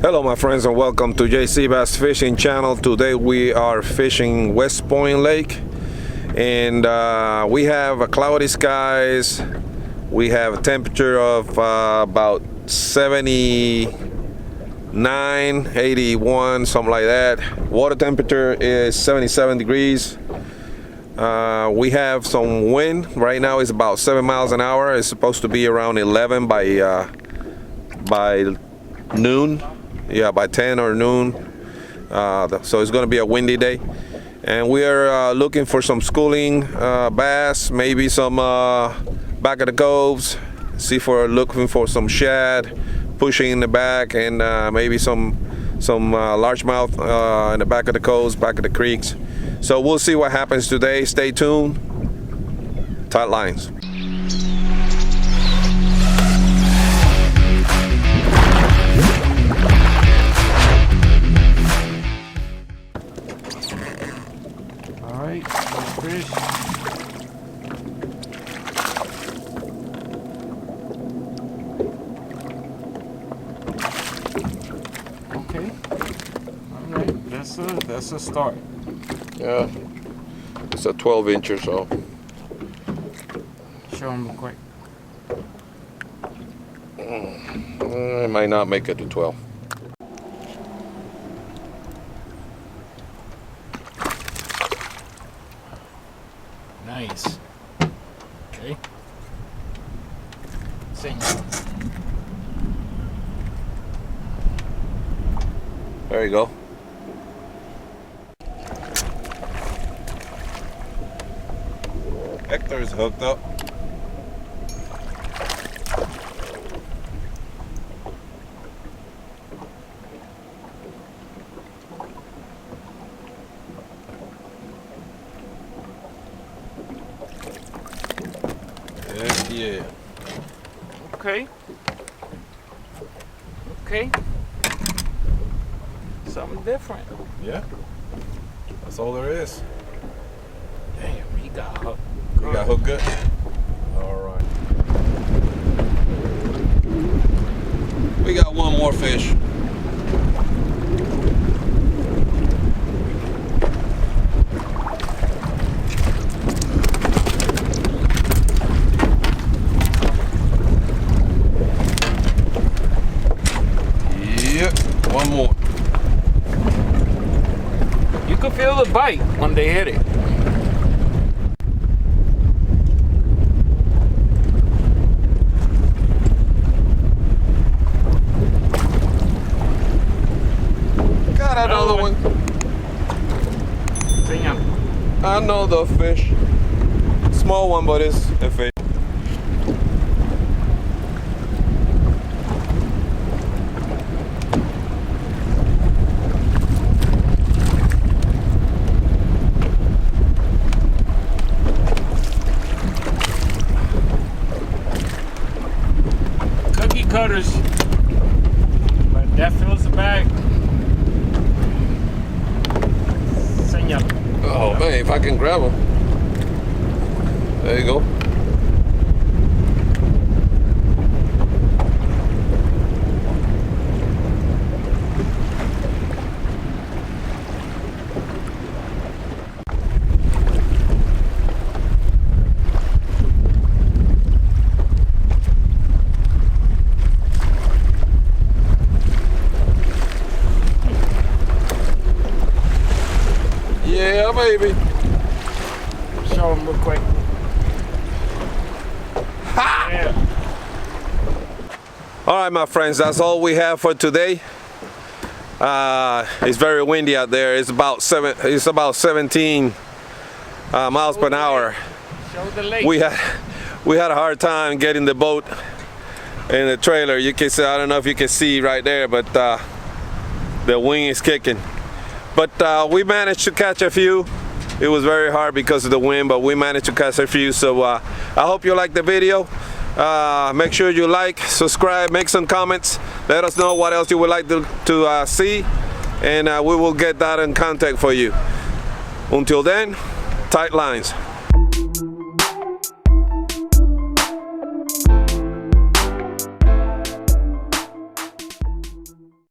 Hello my friends and welcome to JC Bass Fishing Channel. Today we are fishing West Point Lake and we have a cloudy skies. We have a temperature of about 79, 81, something like that. Water temperature is 77 degrees. We have some wind. Right now it's about 7 miles an hour. It's supposed to be around 11 by noon. Yeah, by 10 or noon. So it's going to be a windy day. And we are looking for some schooling bass, maybe some back of the coves. See if we're looking for some shad, pushing in the back, and maybe some largemouth in the back of the coves, back of the creeks. So we'll see what happens today. Stay tuned. Tight lines. Fish. Okay. All right. That's a start. Yeah. It's a 12-inch or so. Show them real quick. I might not make it to 12. Nice. Okay. There you go. Hector is hooked up. Heck yeah. Okay. Okay. Something different. Yeah. That's all there is. Damn, he got hooked. You got hooked good? All right. We got one more fish. Yep, one more. You can feel the bite when they hit it. Got another one. I know the fish. Small one, but it's a fish. Cutters, but that fills the bag. Señor. Oh man, if I can grab them. There you go. Yeah, baby. Show them real quick. Ha! Yeah. All right, my friends, that's all we have for today. It's very windy out there. It's about 17 miles per hour. Show the lake. We had a hard time getting the boat in the trailer. You can see, I don't know if you can see right there, but the wing is kicking. But we managed to catch a few. It was very hard because of the wind, but we managed to catch a few. So I hope you like the video. Make sure you like, subscribe, make some comments. Let us know what else you would like to see, and we will get that in contact for you. Until then, tight lines.